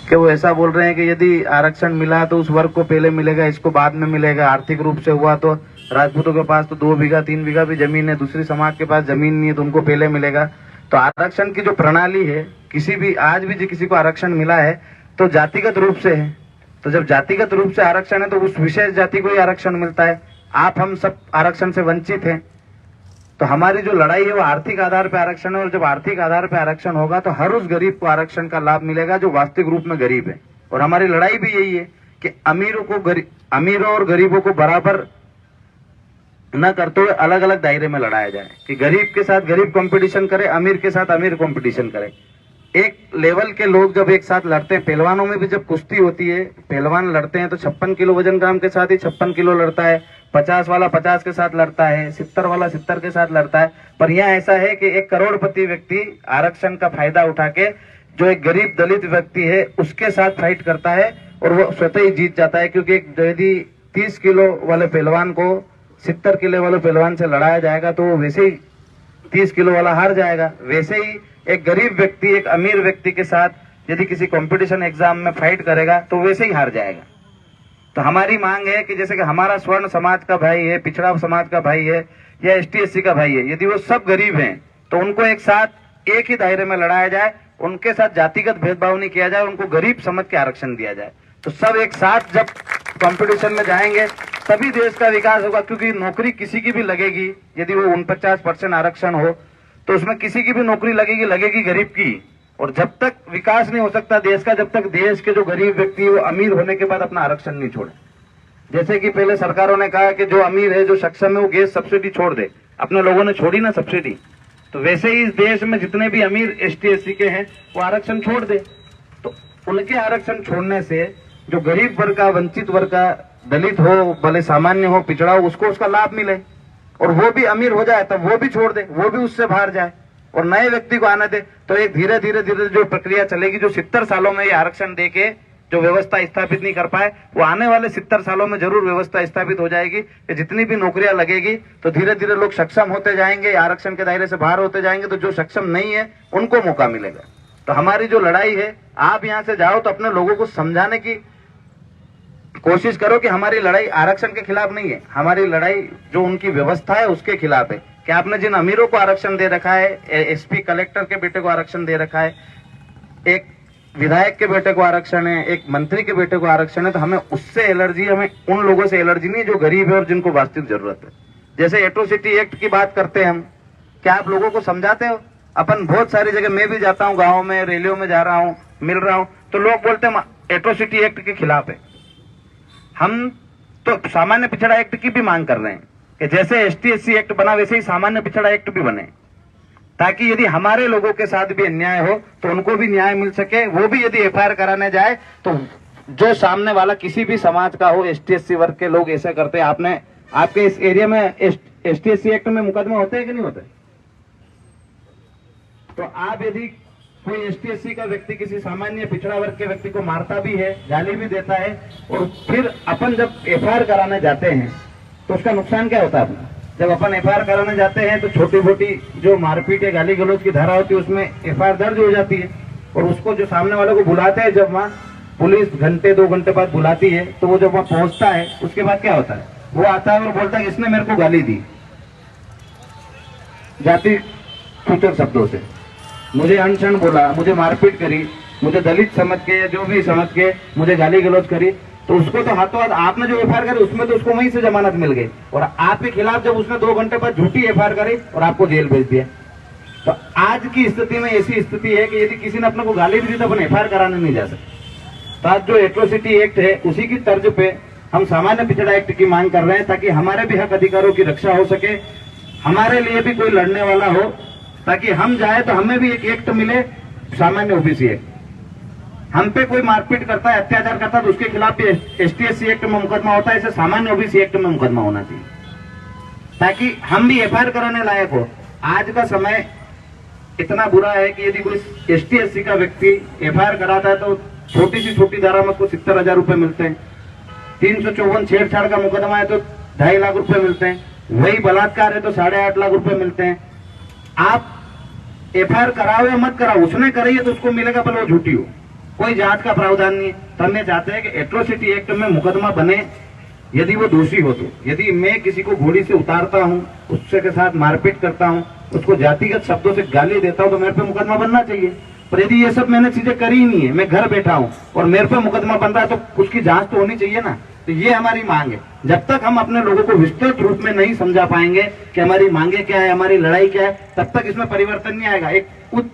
कि वो ऐसा बोल रहे हैं कि यदि आरक्षण मिला तो उस वर्ग को पहले मिलेगा, इसको बाद में मिलेगा। आर्थिक रूप से हुआ तो राजपूतों के पास तो 2 बीघा 3 बीघा भी जमीन है, दूसरी समाज के पास जमीन नहीं है तो उनको पहले मिलेगा। तो आरक्षण की जो प्रणाली है, किसी भी आज भी किसी को आरक्षण मिला है तो जातिगत रूप से है। तो जब जातिगत रूप से आरक्षण है तो उस विशेष जाति को ही आरक्षण मिलता है। आप हम सब आरक्षण से वंचित हैं। तो हमारी जो लड़ाई है वो आर्थिक आधार पर आरक्षण है, और जब आर्थिक आधार पर आरक्षण होगा तो हर उस गरीब को आरक्षण का लाभ मिलेगा जो वास्तविक रूप में गरीब है। और हमारी लड़ाई भी यही है कि अमीरों और गरीबों को बराबर न करते हुए अलग अलग दायरे में लड़ाया जाए, कि गरीब के साथ गरीब कंपटीशन करे, अमीर के साथ अमीर कंपटीशन करे। एक लेवल के लोग जब एक साथ लड़ते हैं, पहलवानों में भी जब कुश्ती होती है, पहलवान लड़ते हैं तो 56 किलो वजन ग्राम के साथ ही 56 किलो लड़ता है, 50 वाला 50 के साथ लड़ता है, 70 वाला 70 के साथ लड़ता है। पर यहाँ ऐसा है कि एक करोड़पति व्यक्ति आरक्षण का फायदा उठा के जो एक गरीब दलित व्यक्ति है उसके साथ फाइट करता है और वो स्वतः ही जीत जाता है। क्योंकि यदि 30 किलो वाले पहलवान को 70 किलो वाले पहलवान से लड़ाया जाएगा तो वो वैसे ही 30 किलो वाला हार जाएगा। वैसे ही एक गरीब व्यक्ति एक अमीर व्यक्ति के साथ यदि किसी कंपटीशन एग्जाम में फाइट करेगा तो वैसे ही हार जाएगा। तो हमारी मांग है कि जैसे कि हमारा स्वर्ण समाज का भाई है, पिछड़ा समाज का भाई है या ST SC का भाई है, यदि वो सब गरीब हैं तो उनको एक साथ एक ही दायरे में लड़ाया जाए, उनके साथ जातिगत भेदभाव नहीं किया जाए, उनको गरीब समझ के आरक्षण दिया जाए। तो सब एक साथ जब कंपटीशन में जाएंगे तभी देश का विकास होगा। क्योंकि नौकरी किसी की भी लगेगी, यदि वो 49% आरक्षण हो तो उसमें किसी की भी नौकरी लगेगी गरीब की। और जब तक विकास नहीं हो सकता देश का, जब तक देश के जो गरीब व्यक्ति है वो अमीर होने के बाद अपना आरक्षण नहीं छोड़े। जैसे कि पहले सरकारों ने कहा कि जो अमीर है, जो सक्षम है, वो गैस सब्सिडी छोड़ दे, अपने लोगों ने छोड़ी ना सब्सिडी। तो वैसे ही इस देश में जितने भी अमीर ST SC के हैं वो आरक्षण छोड़ दे। तो उनके आरक्षण छोड़ने से जो गरीब वर्ग का, वंचित वर्ग का, दलित हो, भले सामान्य हो, पिछड़ा हो, उसको उसका लाभ मिले और वो भी अमीर हो जाए तब वो भी छोड़ दे, वो भी उससे बाहर जाए और नए व्यक्ति को आने दे। तो एक धीरे धीरे जो प्रक्रिया चलेगी, जो 70 सालों में ये आरक्षण देके जो व्यवस्था स्थापित नहीं कर पाए, वो आने वाले 70 सालों में जरूर व्यवस्था स्थापित हो जाएगी कि जितनी भी नौकरियां लगेगी तो धीरे धीरे लोग सक्षम होते जाएंगे, आरक्षण के दायरे से बाहर होते जाएंगे, तो जो सक्षम नहीं है उनको मौका मिलेगा। तो हमारी जो लड़ाई है, आप यहाँ से जाओ तो अपने लोगों को समझाने की कोशिश करो कि हमारी लड़ाई आरक्षण के खिलाफ नहीं है, हमारी लड़ाई जो उनकी व्यवस्था है उसके खिलाफ है। कि आपने जिन अमीरों को आरक्षण दे रखा है, SP कलेक्टर के बेटे को आरक्षण दे रखा है, एक विधायक के बेटे को आरक्षण है, एक मंत्री के बेटे को आरक्षण है, तो हमें उससे एलर्जी, हमें उन लोगों से एलर्जी नहीं जो गरीब है और जिनको वास्तविक जरूरत है। जैसे एट्रोसिटी एक्ट की बात करते हैं हम, क्या आप लोगों को समझाते हो? अपन बहुत सारी जगह, मैं भी जाता हूँ गाँव में, रैलियों में जा रहा हूँ, मिल रहा हूँ, तो लोग बोलते हैं एट्रोसिटी एक्ट के खिलाफ है। हम तो सामान्य पिछड़ा एक्ट की भी मांग कर रहे हैं कि जैसे ST SC एक्ट बना वैसे ही सामान्य पिछड़ा एक्ट भी बने, ताकि यदि हमारे लोगों के साथ भी अन्याय हो तो उनको भी न्याय मिल सके। वो भी यदि FIR कराने जाए तो जो सामने वाला किसी भी समाज का हो, ST SC वर्ग के लोग ऐसा करते हैं। आपके इस एरिया में ST SC एक्ट में मुकदमा होते हैं कि नहीं होते? तो आप यदि कोई ST SC का व्यक्ति किसी सामान्य पिछड़ा वर्ग के व्यक्ति को मारता भी है, गाली भी देता है, और फिर अपन जब FIR कराने जाते हैं तो उसका नुकसान क्या होता है अपना? जब अपन FIR कराने जाते हैं तो छोटी मोटी जो मारपीट या गाली गलौज की धारा होती है उसमें FIR दर्ज हो जाती है, और उसको जो सामने वाले को बुलाते हैं, जब वहाँ पुलिस घंटे 2 घंटे बाद बुलाती है, तो वो जब वहाँ पहुंचता है उसके बाद क्या होता है? वो आता है और बोलता है इसने मेरे को गाली दी, जाति सूचक शब्दों से, मुझे अनशन बोला, मुझे मारपीट करी, मुझे दलित समझ के, जो भी समझ के मुझे गाली गलौज करी, तो उसको तो हाथों हाथ आपने जो FIR करी उसमें तो उसको वहीं से जमानत मिल गई, और आपके खिलाफ जब उसने 2 घंटे बाद झूठी FIR करी और आपको जेल भेज दिया। तो आज की स्थिति में ऐसी स्थिति है कि यदि किसी ने अपने को गाली भी दी तो अपन FIR कराने नहीं जा सकते। तो आज जो एट्रोसिटी एक्ट है उसी की तर्ज पे हम सामान्य पिछड़ा एक्ट की मांग कर रहे हैं, ताकि हमारे भी हक अधिकारों की रक्षा हो सके, हमारे लिए भी कोई लड़ने वाला हो, ताकि हम जाए तो हमें भी एक एक्ट मिले, सामान्य OBC एक्ट। हम पे कोई मारपीट करता है, अत्याचार करता है तो उसके खिलाफ भी ST SC एक्ट में मुकदमा होता है, ऐसे सामान्य OBC एक्ट में मुकदमा होना चाहिए, ताकि हम भी FIR कराने लायक हो। आज का समय इतना बुरा है कि यदि कोई ST SC का व्यक्ति FIR कराता है तो छोटी सी छोटी धारा में उसको 70,000 रुपए मिलते हैं, 354 छेड़छाड़ का मुकदमा है तो 2.5 लाख रुपए मिलते हैं, वही बलात्कार है तो 8.5 लाख रुपए मिलते हैं। आप FIR कराओ या मत कराओ, उसने कराई है तो उसको मिलेगा, भले वो झूठी हो। कोई जांच का प्रावधान नहीं है। तो हम ये चाहते हैं कि एट्रोसिटी एक्ट में मुकदमा बने, यदि वो दोषी हो तो। यदि मैं किसी को घोड़ी से उतारता हूँ, उससे के साथ मारपीट करता हूँ, उसको जातिगत शब्दों से गाली देता हूँ, तो मेरे पे मुकदमा बनना चाहिए। पर यदि ये सब मैंने चीजें करी ही नहीं है, मैं घर बैठा हूँ और मेरे पे मुकदमा बन रहा है, तो उसकी जांच तो होनी चाहिए ना। तो ये हमारी मांग है। जब तक हम अपने लोगों को विस्तृत रूप में नहीं समझा पाएंगे कि हमारी मांगे क्या है, हमारी लड़ाई क्या है, तब तक इसमें परिवर्तन नहीं आएगा। एक उच्च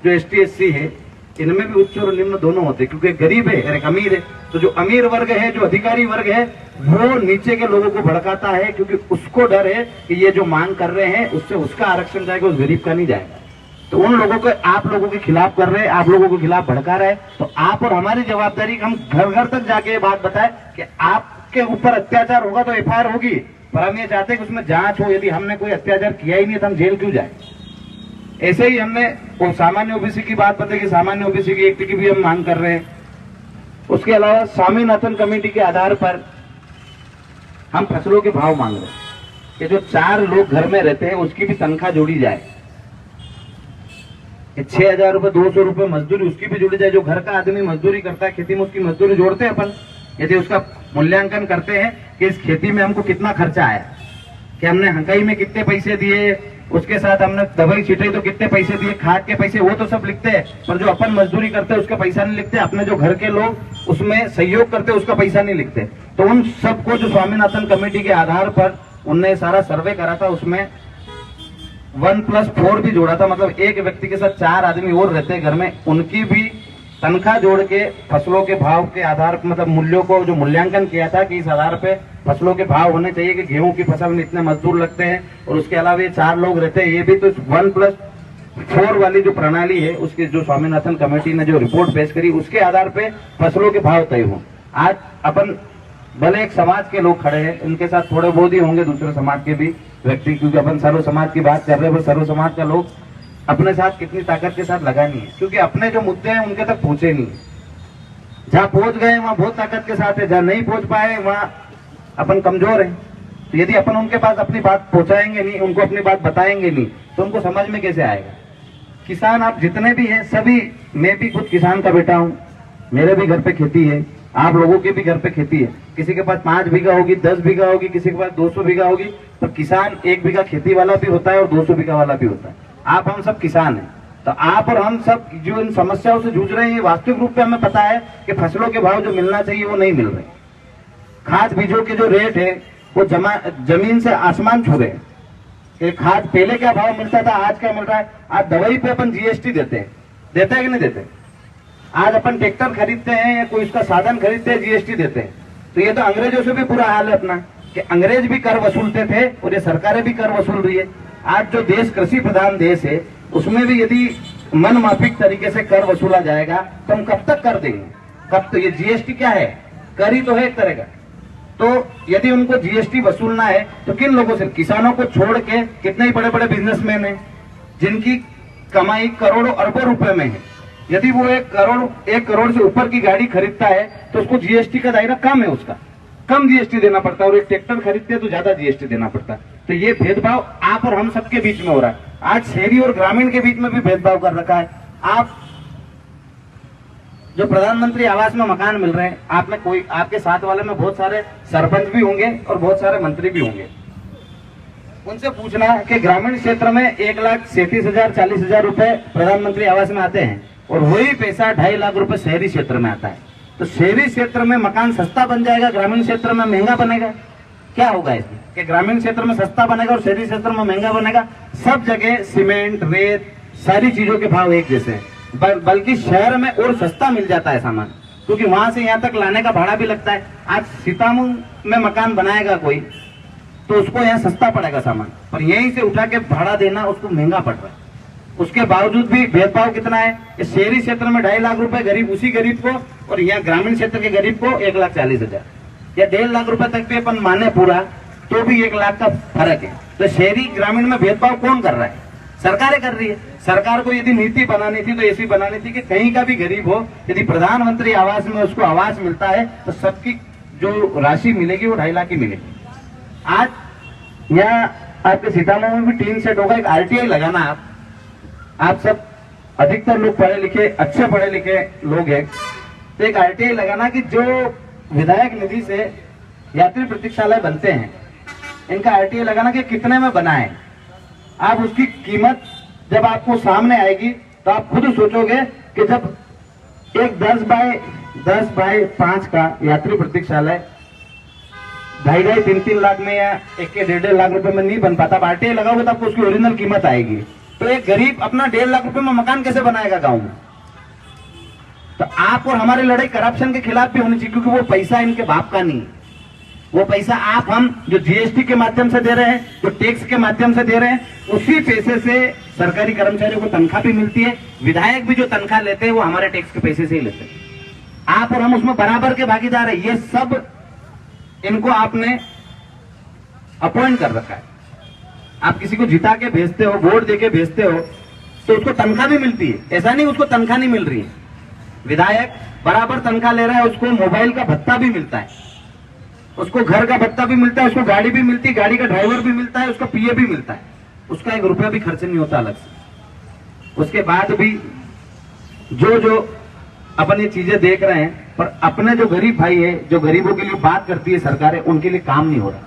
जो ST SC है, इनमें भी उच्च और निम्न दोनों होते हैं, क्योंकि गरीब है और एक अमीर है। तो जो अमीर वर्ग है, जो अधिकारी वर्ग है, वो नीचे के लोगों को भड़काता है, क्योंकि उसको डर है कि ये जो मांग कर रहे हैं उससे उसका आरक्षण जाएगा, उस गरीब का नहीं जाएगा। तो उन लोगों को आप लोगों के खिलाफ कर रहे हैं, आप लोगों के खिलाफ भड़का रहे हैं। तो आप और हमारी जवाबदारी, हम घर घर तक जाके ये बात बताएं कि आपके ऊपर अत्याचार होगा तो FIR होगी, पर हम ये चाहते हैं कि उसमें जांच हो। यदि हमने कोई अत्याचार किया ही नहीं तो हम जेल क्यों जाए। ऐसे ही हमने वो सामान्य OBC की बात बताई कि सामान्य OBC की एक्ट की भी हम मांग कर रहे हैं। उसके अलावा स्वामीनाथन कमेटी के आधार पर हम फसलों के भाव मांग रहे हैं कि जो 4 लोग घर में रहते हैं उसकी भी तनख्वाह जोड़ी जाए। 6,000 रुपए, 200 रुपए मजदूरी उसकी भी जोड़ी जाए। जो घर का आदमी मजदूरी करता है, खेती में उसकी मजदूरी जोड़ते हैं अपन। यदि उसका मूल्यांकन करते हैं कि इस खेती में हमको कितना खर्चा आया, कि हमने हंकाई में कितने पैसे दिए, उसके साथ हमने दवाई छिटाई तो कितने पैसे दिए, खाद के पैसे, वो तो सब लिखते हैं। पर जो अपन मजदूरी करते हैं उसका पैसा नहीं लिखते। अपने जो घर के लोग उसमें सहयोग करते हैं उसका पैसा नहीं लिखते। तो उन सबको जो स्वामीनाथन कमेटी के आधार पर उनने सारा सर्वे करा था, उसमें 1+4 भी जोड़ा था। मतलब एक व्यक्ति के साथ 4 आदमी और रहते हैं घर में, उनकी भी तनख्वाह जोड़ के फसलों के भाव के आधार पर, मतलब मूल्यों को जो मूल्यांकन किया था कि इस आधार पे फसलों के भाव होने चाहिए कि गेहूं की फसल में इतने मजदूर लगते हैं, और उसके अलावा ये 4 लोग रहते हैं। ये भी तो 1+4 वाली जो प्रणाली है, उसकी जो स्वामीनाथन कमेटी ने जो रिपोर्ट पेश करी, उसके आधार पे फसलों के भाव तय हो। आज अपन भले एक समाज के लोग खड़े हैं, उनके साथ थोड़े बहुत ही होंगे दूसरे समाज के भी व्यक्ति, क्योंकि अपन सर्व समाज की बात कर रहे हैं। सर्व समाज का लोग अपने साथ कितनी ताकत के साथ लगा नहीं है, क्योंकि अपने जो मुद्दे हैं उनके तक पहुंचे नहीं। जहां पहुंच गए वहां बहुत ताकत के साथ है, जहां नहीं पहुंच पाए वहां अपन कमजोर हैं। तो यदि अपन उनके पास अपनी बात पहुंचाएंगे नहीं, उनको अपनी बात बताएंगे नहीं, तो उनको समझ में कैसे आएगा। किसान आप जितने भी हैं सभी, मैं भी खुद किसान का बेटा हूं, मेरे भी घर पे खेती है, आप लोगों के भी घर पे खेती है। किसी के पास 5 बीघा होगी, 10 बीघा होगी, किसी के पास 200 बीघा होगी। पर किसान 1 बीघा खेती वाला भी होता है और 200 बीघा वाला भी होता है। आप हम सब किसान हैं। तो आप और हम सब जो इन समस्याओं से जूझ रहे हैं, वास्तविक रूप में हमें पता है कि फसलों के भाव जो मिलना चाहिए वो नहीं मिल रहे। खाद बीजों के जो रेट है वो जमीन से आसमान छू रहे हैं। खाद पहले क्या भाव मिलता था, आज क्या मिल रहा है। आज दवाई पे अपन GST देते हैं कि नहीं देते। आज अपन ट्रैक्टर खरीदते हैं या कोई उसका साधन खरीदते हैं, GST देते हैं। तो ये तो अंग्रेजों से भी बुरा हाल है अपना, कि अंग्रेज भी कर वसूलते थे और ये सरकारें भी कर वसूल रही है। आज जो देश कृषि प्रधान देश है, उसमें भी यदि मन माफिक तरीके से कर वसूला जाएगा तो हम कब तक कर देंगे। कब तो ये GST क्या है, कर ही तो है एक तरह का। तो यदि उनको GST वसूलना है तो किन लोगों से, किसानों को छोड़ के कितने ही बड़े बड़े बिजनेसमैन हैं जिनकी कमाई करोड़ों अरबों रुपए में है। यदि वो 1 करोड़ से ऊपर की गाड़ी खरीदता है तो उसको GST का दायरा कम है, उसका कम GST देना पड़ता है, और एक ट्रैक्टर खरीदते हैं तो ज्यादा GST देना पड़ता है। तो ये भेदभाव आप और हम सबके बीच में हो रहा है। आज शहरी और ग्रामीण के बीच में भी भेदभाव कर रखा है। आप जो प्रधानमंत्री आवास में मकान मिल रहे हैं, आप में कोई, आपके साथ वाले में बहुत सारे सरपंच भी होंगे और बहुत सारे मंत्री भी होंगे। उनसे पूछना कि ग्रामीण क्षेत्र में 1,37,000 40,000 रुपए प्रधानमंत्री आवास में आते हैं, और वही पैसा 2.5 लाख रुपए शहरी क्षेत्र में आता है। तो शहरी क्षेत्र में मकान सस्ता बन जाएगा, ग्रामीण क्षेत्र में महंगा बनेगा। क्या होगा इसमें कि ग्रामीण क्षेत्र में सस्ता बनेगा और शहरी क्षेत्र में महंगा बनेगा। सब जगह सीमेंट, रेत, सारी चीजों के भाव एक जैसे हैं, बल्कि शहर में और सस्ता मिल जाता है सामान, क्योंकि वहां से यहाँ तक लाने का भाड़ा भी लगता है। आज सीतामऊ में मकान बनाएगा कोई तो उसको यहाँ सस्ता पड़ेगा सामान, पर यहीं से उठा के भाड़ा देना उसको महंगा पड़ रहा है। उसके बावजूद भी भेदभाव कितना है, इस शहरी क्षेत्र में 2.5 लाख रुपए गरीब, उसी गरीब को, और यहाँ ग्रामीण क्षेत्र के गरीब को 1,40,000 या 1.5 लाख रुपए तक भी अपन माने पूरा, तो भी 1 लाख का फर्क है। तो शहरी ग्रामीण में भेदभाव कौन कर रहा है, सरकारें कर रही है। सरकार को यदि नीति बनानी थी तो ऐसी बनानी थी कि कहीं का भी गरीब हो, यदि प्रधानमंत्री आवास में उसको आवास मिलता है तो सबकी जो राशि मिलेगी वो 2.5 लाख की मिलेगी। आज यहाँ आपके सीतामढ़ी में भी टीन सेट होगा, एक RTI लगाना आप सब अधिकतर लोग पढ़े लिखे, अच्छे पढ़े लिखे लोग हैं, तो एक आरटीआई लगाना कि जो विधायक निधि से यात्री प्रतीक्षालय बनते हैं, इनका आरटीआई लगाना कि कितने में बनाए। आप उसकी कीमत जब आपको सामने आएगी तो आप खुद सोचोगे कि जब एक 10 बाय 5 का यात्री प्रतीक्षालय 2.5-3 लाख में या 1-1.5 लाख रुपए में नहीं बन पाता, आरटीआई लगाओगे तो आपको उसकी ओरिजिनल कीमत आएगी। तो एक गरीब अपना 1.5 लाख रुपए में मकान कैसे बनाएगा गांव में? तो आप और हमारी लड़ाई करप्शन के खिलाफ भी होनी चाहिए, क्योंकि वो पैसा इनके बाप का नहीं, वो पैसा आप हम जो जीएसटी के माध्यम से दे रहे हैं, जो टैक्स के माध्यम से दे रहे हैं, उसी पैसे से सरकारी कर्मचारियों को तनख्वाह भी मिलती है। विधायक भी जो तनख्वाह लेते हैं वो हमारे टैक्स के पैसे से ही लेते हैं। आप और हम उसमें बराबर के भागीदार है। ये सब इनको आपने अपॉइंट कर रखा है। आप किसी को जिता के भेजते हो, वोट देके भेजते हो, तो उसको तनख्वाह भी मिलती है। ऐसा नहीं उसको तनख्वाह नहीं मिल रही है। विधायक बराबर तनख्वाह ले रहा है, उसको मोबाइल का भत्ता भी मिलता है, उसको घर का भत्ता भी मिलता है, उसको गाड़ी भी मिलती है, गाड़ी का ड्राइवर भी मिलता है, उसका पीए भी मिलता है, उसका 1 रुपया भी खर्च नहीं होता अलग से। उसके बाद भी जो अपन ये चीजें देख रहे हैं, पर अपने जो गरीब भाई है, जो गरीबों के लिए बात करती है सरकारें, उनके लिए काम नहीं हो रहा।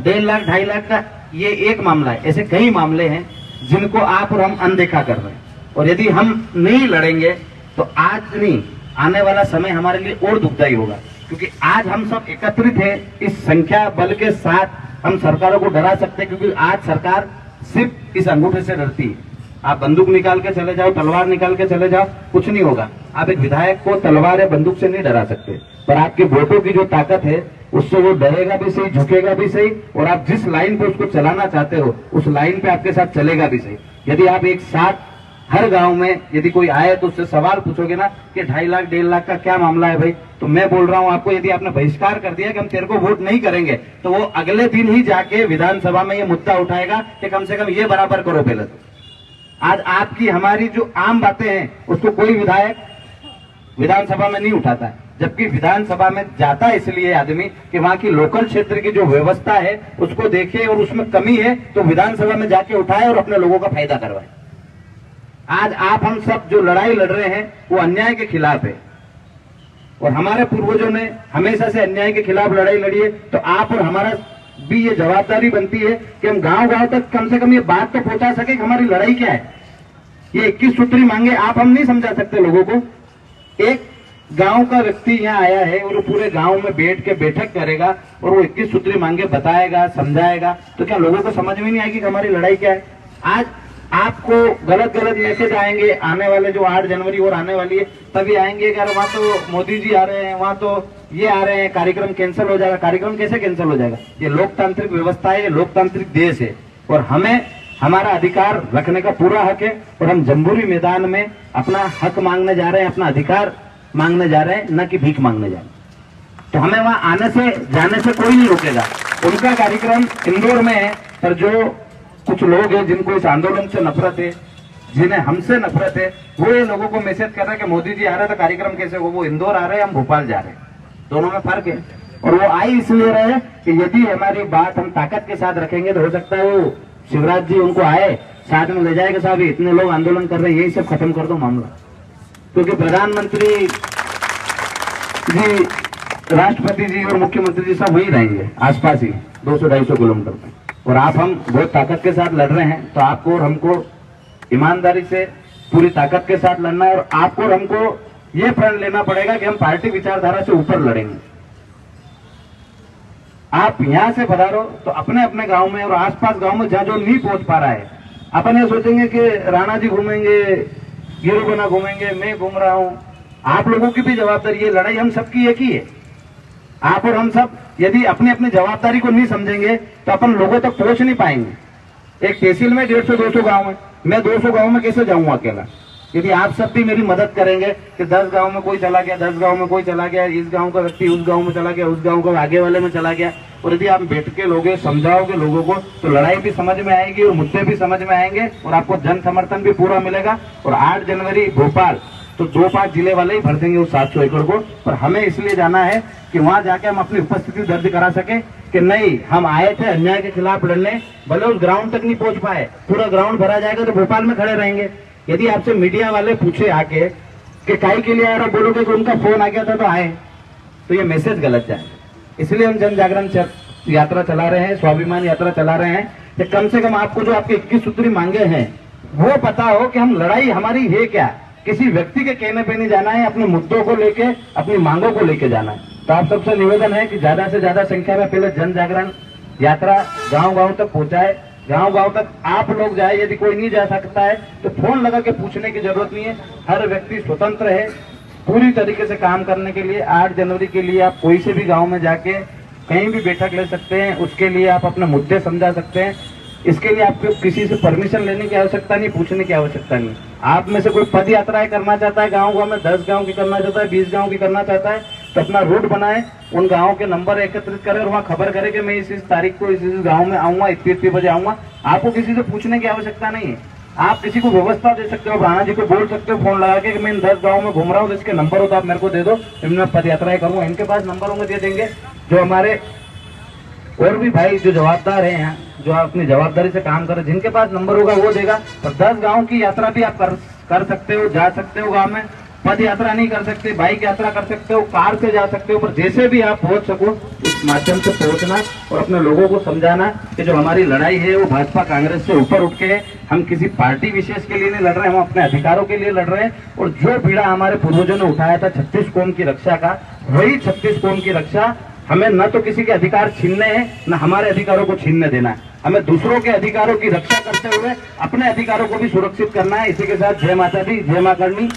1.5 लाख 2.5 लाख का ये एक मामला है, ऐसे कई मामले हैं जिनको आप और हम अनदेखा कर रहे हैं। और यदि हम नहीं लड़ेंगे तो आज नहीं, आने वाला समय हमारे लिए और दुखदायी होगा, क्योंकि आज हम सब एकत्रित हैं। इस संख्या बल के साथ हम सरकारों को डरा सकते हैं, क्योंकि आज सरकार सिर्फ इस अंगूठे से डरती है। आप बंदूक निकाल के चले जाओ, तलवार निकाल के चले जाओ, कुछ नहीं होगा। आप एक विधायक को तलवार या बंदूक से नहीं डरा सकते, पर आपके वोटों की जो ताकत है उससे वो डरेगा भी सही, झुकेगा भी सही, और आप जिस लाइन पे उसको चलाना चाहते हो उस लाइन पे आपके साथ चलेगा भी सही। यदि आप एक साथ हर गांव में यदि कोई आए तो उससे सवाल पूछोगे ना कि 2.5 लाख 1.5 लाख का क्या मामला है भाई, तो मैं बोल रहा हूं आपको, यदि आपने बहिष्कार कर दिया कि हम तेरे को वोट नहीं करेंगे, तो वो अगले दिन ही जाके विधानसभा में ये मुद्दा उठाएगा कि कम से कम ये बराबर करो पहले। तो आज आपकी हमारी जो आम बातें हैं उसको कोई विधायक विधानसभा में नहीं उठाता है, जबकि विधानसभा में जाता इसलिए आदमी कि वहां की लोकल क्षेत्र की जो व्यवस्था है उसको देखे और उसमें कमी है तो विधानसभा में जाके उठाए और अपने लोगों का फायदा करवाए। आज आप हम सब जो लड़ाई लड़ रहे हैं वो अन्याय के खिलाफ है, और हमारे पूर्वजों ने हमेशा से अन्याय के खिलाफ लड़ाई लड़ी है। तो आप और हमारा भी ये जवाबदारी बनती है कि हम गांव गांव तक कम से कम ये बात तो पहुंचा सके कि हमारी लड़ाई क्या है। ये 21 सूत्री मांगे आप हम नहीं समझा सकते लोगों को। एक गांव का व्यक्ति यहाँ आया है और वो पूरे गांव में बैठ के बैठक करेगा और वो 21 सूत्री मांगे बताएगा, समझाएगा, तो क्या लोगों को समझ में नहीं आएगी कि हमारी लड़ाई क्या है? आज आपको गलत मैसेज आएंगे, आने वाले जो 8 जनवरी और आने वाली है तभी आएंगे कि वहां तो मोदी जी आ रहे हैं, वहां तो ये आ रहे हैं, कार्यक्रम कैंसिल हो जाएगा। कार्यक्रम कैसे कैंसिल हो जाएगा? ये लोकतांत्रिक व्यवस्था है, ये लोकतांत्रिक देश है, और हमें हमारा अधिकार रखने का पूरा हक है। और हम जम्बूरी मैदान में अपना हक मांगने जा रहे हैं, अपना अधिकार मांगने जा रहे हैं, न कि भीख मांगने जा रहे हैं। तो हमें वहां आने से जाने से कोई नहीं रोकेगा। उनका कार्यक्रम इंदौर में है, पर जो कुछ लोग हैं जिनको इस आंदोलन से नफरत है, जिन्हें हमसे नफरत है, वो ये लोगों को मैसेज कर रहे हैं कि मोदी जी आ रहे हैं तो कार्यक्रम कैसे हो? वो इंदौर आ रहे हैं, हम भोपाल जा रहे हैं, दोनों में फर्क है। और वो आई इसलिए रहे कि यदि हमारी बात हम ताकत के साथ रखेंगे तो हो सकता है वो शिवराज जी उनको आए साथ में ले जाएगा, साहब इतने लोग आंदोलन कर रहे हैं, यही सब खत्म कर दो मामला। क्योंकि प्रधानमंत्री जी, राष्ट्रपति जी और मुख्यमंत्री जी सब वही रहेंगे आसपास ही 200-250 किलोमीटर में, और आप हम बहुत ताकत के साथ लड़ रहे हैं। तो आपको और हमको ईमानदारी से पूरी ताकत के साथ लड़ना है, और आपको और हमको ये प्रण लेना पड़ेगा कि हम पार्टी विचारधारा से ऊपर लड़ेंगे। आप यहां से पधारो तो अपने अपने गांव में और आसपास गांव में जहां जो नहीं पहुंच पा रहा है, अपन ये सोचेंगे कि राणा जी घूमेंगे, गिरोबना घूमेंगे, मैं घूम रहा हूं। आप लोगों की भी जवाबदारी, ये लड़ाई हम सबकी एक ही है। आप और हम सब यदि अपनी अपनी जवाबदारी को नहीं समझेंगे तो अपन लोगों तक पहुंच नहीं पाएंगे। एक तहसील में 150-200 गांव है, मैं 200 गांव में कैसे जाऊंगा अकेला? यदि आप सब भी मेरी मदद करेंगे कि 10 गांव में कोई चला गया, 10 गांव में कोई चला गया, इस गांव का व्यक्ति उस गांव में चला गया, उस गांव का आगे वाले में चला गया, और यदि आप बैठ के लोगे, समझाओगे लोगों को, तो लड़ाई भी समझ में आएगी और मुद्दे भी समझ में आएंगे, और आपको जन समर्थन भी पूरा मिलेगा। और 8 जनवरी भोपाल तो 2-5 जिले वाले ही भर देंगे उस 700 एकड़ को। पर हमें इसलिए जाना है कि वहां जाके हम अपनी उपस्थिति दर्ज करा सके कि नहीं, हम आए थे अन्याय के खिलाफ लड़ने, भले उस ग्राउंड तक नहीं पहुंच पाए, पूरा ग्राउंड भरा जाएगा तो भोपाल में खड़े रहेंगे। यदि आपसे मीडिया वाले पूछे आके कि काहे के लिए आए और बोलोगे कि उनका फोन आ गया था तो आए, तो ये मैसेज गलत जाए। इसलिए हम जन जागरण यात्रा चला रहे हैं, स्वाभिमान यात्रा चला रहे हैं कि कम से कम आपको जो आपके 21 सूत्री मांगे हैं वो पता हो कि हम लड़ाई हमारी है क्या, किसी व्यक्ति के कहने पे नहीं जाना है, अपने मुद्दों को लेके, अपनी मांगों को लेके जाना है। तो आप सबसे निवेदन है कि ज्यादा से ज्यादा संख्या में पहले जन जागरण यात्रा गांव-गांव तक पहुंचाए, गांव-गांव तक आप लोग जाए। यदि कोई नहीं जा सकता है तो फोन लगा के पूछने की जरूरत नहीं है, हर व्यक्ति स्वतंत्र है पूरी तरीके से काम करने के लिए। 8 जनवरी के लिए आप कोई से भी गांव में जाके कहीं भी बैठक ले सकते हैं, उसके लिए आप अपने मुद्दे समझा सकते हैं। इसके लिए आपको किसी से परमिशन लेने की आवश्यकता नहीं, पूछने की आवश्यकता नहीं। आप में से कोई पद यात्राएं करना चाहता है गांव-गांव में, 10 गांव की करना चाहता है, 20 गांव की करना चाहता है, तो अपना रूट बनाए, उन गांवों के नंबर एकत्रित करे और वहां खबर करे कि मैं इस तारीख को इस गांव में आऊंगा, इतनी बजे आऊंगा। आपको किसी से पूछने की आवश्यकता नहीं है। आप किसी को व्यवस्था दे सकते हो, राणा जी को बोल सकते हो फोन लगा के कि मैं इन 10 गाँव में घूम रहा हूँ, तो इसके नंबर हो तो आप मेरे को दे दो, मैं पद यात्राएं करूंगा। इनके पास नंबर होंगे दे देंगे। जो हमारे और भी भाई जो जवाबदार हैं यहाँ, जो अपनी जवाबदारी से काम कर, जिनके पास नंबर होगा वो देगा। और 10 गांव की यात्रा भी आप कर सकते हो, जा सकते हो। गांव में पद यात्रा नहीं कर सकते, बाइक यात्रा कर सकते हो, कार से जा सकते हो, पर जैसे भी आप पहुंच सको उस माध्यम से पहुंचना और अपने लोगों को समझाना कि जो हमारी लड़ाई है वो भाजपा कांग्रेस से ऊपर उठ के है। हम किसी पार्टी विशेष के लिए नहीं लड़ रहे हैं, हम अपने अधिकारों के लिए लड़ रहे हैं। और जो पीड़ा हमारे पूर्वजों ने उठाया था 36 कौम की रक्षा का, वही 36 कौम की रक्षा हमें न तो किसी के अधिकार छीनने हैं, न हमारे अधिकारों को छीनने देना है। हमें दूसरों के अधिकारों की रक्षा करते हुए अपने अधिकारों को भी सुरक्षित करना है। इसी के साथ जय माता दी, जय मां करनी।